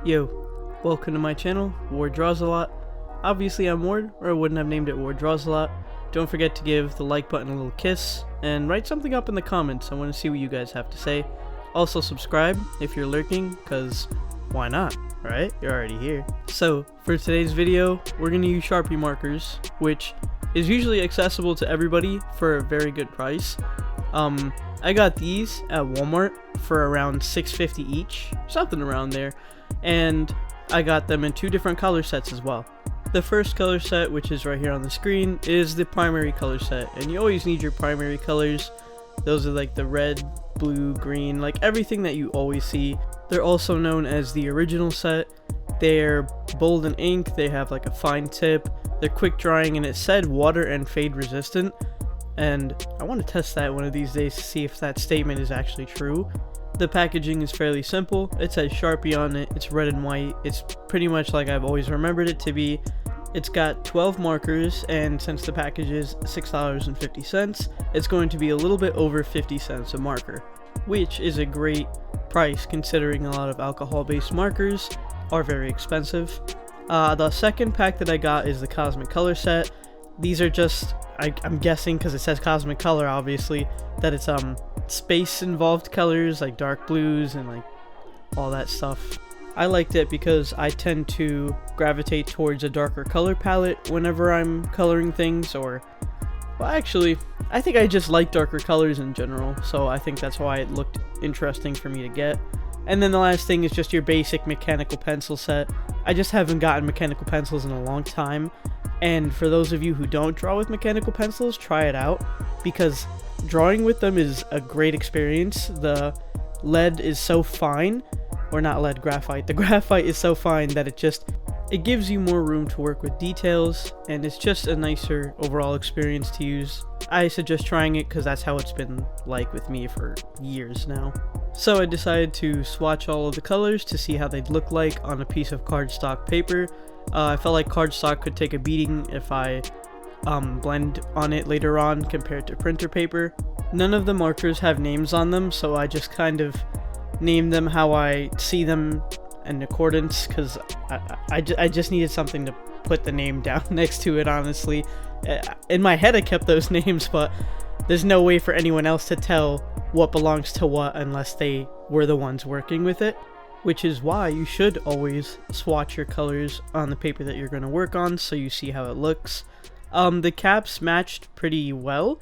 Yo, welcome to my channel, Wardrawsalot. Obviously I'm Ward, or I wouldn't have named it Wardrawsalot. Don't forget to give the like button a little kiss, and write something up in the comments. I want to see what you guys have to say. Also subscribe if you're lurking, because why not, right? You're already here. So, for today's video, we're going to use Sharpie markers, which is usually accessible to everybody for a very good price. I got these at Walmart for around $6.50 each, something around there, and I got them in two different color sets as well. The first color set, which is right here on the screen, is the primary color set, and you always need your primary colors. Those are like the red, blue, green, like everything that you always see. They're also known as the original set. They're bold in ink, they have like a fine tip, they're quick drying, and it said water and fade resistant. And I want to test that one of these days to see if that statement is actually true. The packaging is fairly simple. It says Sharpie on it, it's red and white, it's pretty much like I've always remembered it to be. It's got 12 markers, and since the package is $6.50, it's going to be a little bit over 50 cents a marker, which is a great price considering a lot of alcohol-based markers are very expensive. The second pack that I got is the Cosmic Color set. These are just, I'm guessing because it says Cosmic Color obviously, that it's space involved colors like dark blues and like all that stuff. I liked it because I tend to gravitate towards a darker color palette whenever I'm coloring things, or well, actually I think I just like darker colors in general, so I think that's why it looked interesting for me to get. And then the last thing is just your basic mechanical pencil set. I just haven't gotten mechanical pencils in a long time, and for those of you who don't draw with mechanical pencils, try it out, because drawing with them is a great experience. The lead is so fine, or not lead, graphite. The graphite is so fine that it gives you more room to work with details, and it's just a nicer overall experience to use. I suggest trying it because that's how it's been like with me for years now. So I decided to swatch all of the colors to see how they'd look like on a piece of cardstock paper. I felt like cardstock could take a beating if I blend on it later on compared to printer paper. None of the markers have names on them, so I just kind of named them how I see them in accordance, because I just needed something to put the name down next to it, honestly. In my head I kept those names, but there's no way for anyone else to tell what belongs to what unless they were the ones working with it, which is why you should always swatch your colors on the paper that you're going to work on so you see how it looks. The caps matched pretty well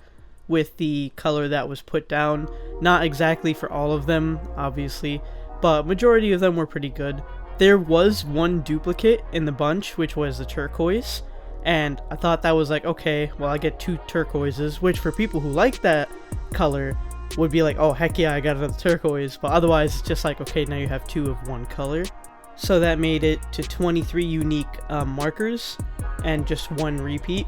with the color that was put down. Not exactly for all of them, obviously, but majority of them were pretty good. There was one duplicate in the bunch, which was the turquoise, and I thought that was like, okay, well I get two turquoises, which for people who like that color would be like, oh heck yeah, I got another turquoise, but otherwise it's just like, okay, now you have two of one color. So that made it to 23 unique markers and just one repeat.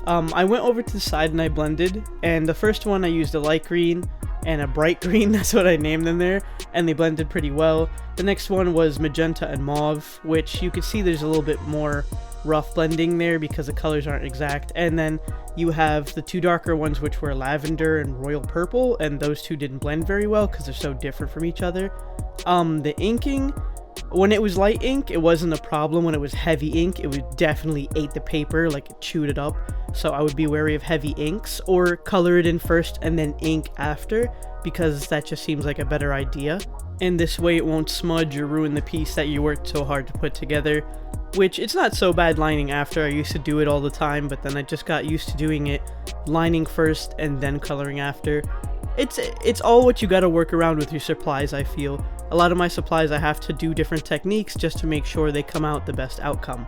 I went over to the side and I blended, and the first one I used a light green and a bright green, that's what I named them there, and they blended pretty well. The next one was magenta and mauve, which you can see there's a little bit more rough blending there because the colors aren't exact. And then you have the two darker ones, which were lavender and royal purple, and those two didn't blend very well because they're so different from each other. The inking, when it was light ink, it wasn't a problem. When it was heavy ink, it would definitely ate the paper, like it chewed it up. So I would be wary of heavy inks, or color it in first and then ink after, because that just seems like a better idea. And this way it won't smudge or ruin the piece that you worked so hard to put together, which it's not so bad lining after. I used to do it all the time, but then I just got used to doing it lining first and then coloring after. It's all what you gotta work around with your supplies, I feel. A lot of my supplies I have to do different techniques just to make sure they come out the best outcome.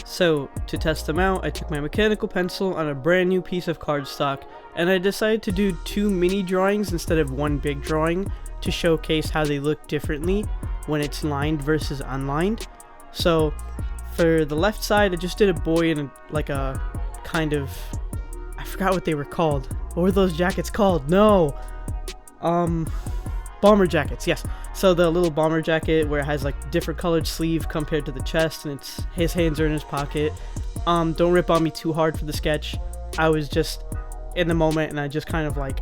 So, to test them out, I took my mechanical pencil on a brand new piece of cardstock, and I decided to do two mini drawings instead of one big drawing to showcase how they look differently when it's lined versus unlined. So, for the left side, I just did a boy in like a kind of, I forgot what they were called. What were those jackets called? No! Bomber jackets, yes. So the little bomber jacket where it has like different colored sleeve compared to the chest, and it's his hands are in his pocket. Don't rip on me too hard for the sketch. I was just in the moment and I just kind of like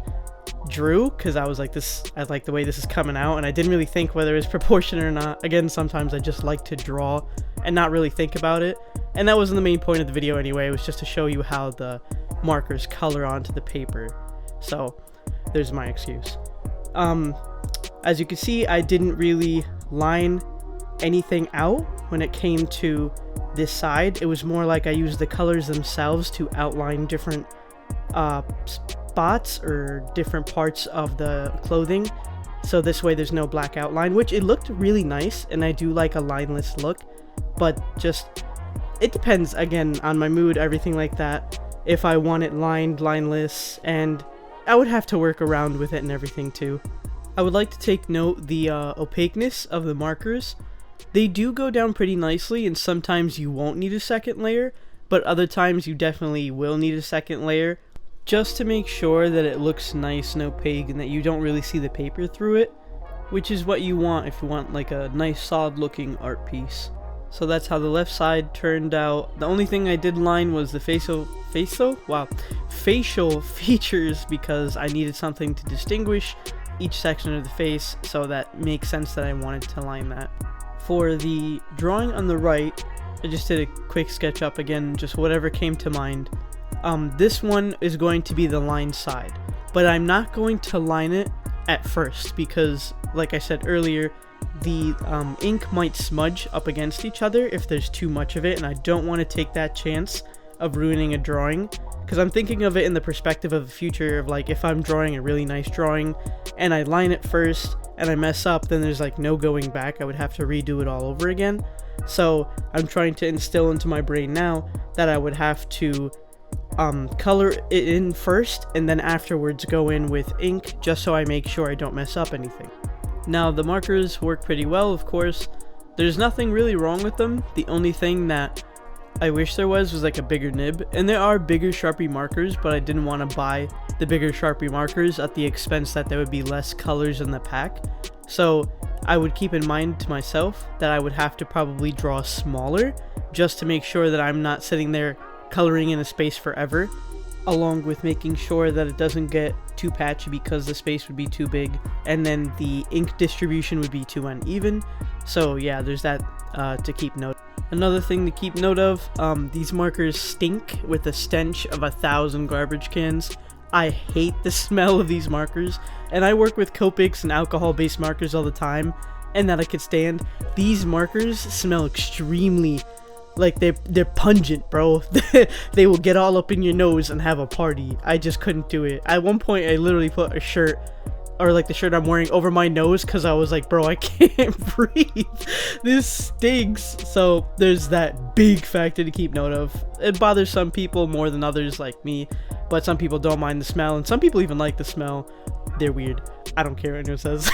drew, because I was like, I like the way this is coming out, and I didn't really think whether it's proportionate or not. Again, sometimes I just like to draw and not really think about it, and that wasn't the main point of the video anyway. It was just to show you how the markers color onto the paper. So there's my excuse. As you can see, I didn't really line anything out when it came to this side. It was more like I used the colors themselves to outline different spots or different parts of the clothing, so this way there's no black outline, which it looked really nice, and I do like a lineless look, but just it depends again on my mood, everything like that. If I want it lined, lineless, and I would have to work around with it and everything too. I would like to take note the opaqueness of the markers. They do go down pretty nicely, and sometimes you won't need a second layer, but other times you definitely will need a second layer, just to make sure that it looks nice and opaque and that you don't really see the paper through it, which is what you want if you want like a nice solid looking art piece. So that's how the left side turned out. The only thing I did line was the facial features, because I needed something to distinguish each section of the face, so that makes sense that I wanted to line that. For the drawing on the right, I just did a quick sketch up again, just whatever came to mind. This one is going to be the line side, but I'm not going to line it at first because, like I said earlier, the ink might smudge up against each other if there's too much of it, and I don't want to take that chance of ruining a drawing, because I'm thinking of it in the perspective of the future of like, if I'm drawing a really nice drawing and I line it first and I mess up, then there's like no going back. I would have to redo it all over again. So I'm trying to instill into my brain now that I would have to color it in first and then afterwards go in with ink, just so I make sure I don't mess up anything. Now the markers work pretty well, of course. There's nothing really wrong with them. The only thing that I wish there was like a bigger nib, and there are bigger Sharpie markers, but I didn't want to buy the bigger Sharpie markers at the expense that there would be less colors in the pack. So I would keep in mind to myself that I would have to probably draw smaller, just to make sure that I'm not sitting there coloring in a space forever, along with making sure that it doesn't get too patchy because the space would be too big, and then the ink distribution would be too uneven. So yeah, there's that to keep note. Another thing to keep note of, these markers stink with the stench of 1,000 garbage cans. I hate the smell of these markers, and I work with Copics and alcohol-based markers all the time, and that I could stand. These markers smell extremely, like they're pungent, bro. They will get all up in your nose and have a party. I just couldn't do it. At one point, I literally put a shirt, or like the shirt I'm wearing, over my nose because I was like, bro, I can't breathe. This stinks. So there's that big factor to keep note of. It bothers some people more than others, like me, but some people don't mind the smell, and some people even like the smell. They're weird. I don't care what anyone says.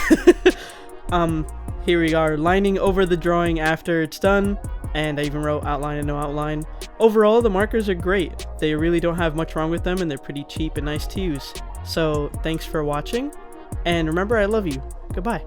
Here we are, lining over the drawing after it's done, and I even wrote outline and no outline. Overall, the markers are great. They really don't have much wrong with them, and they're pretty cheap and nice to use. So thanks for watching, and remember, I love you. Goodbye.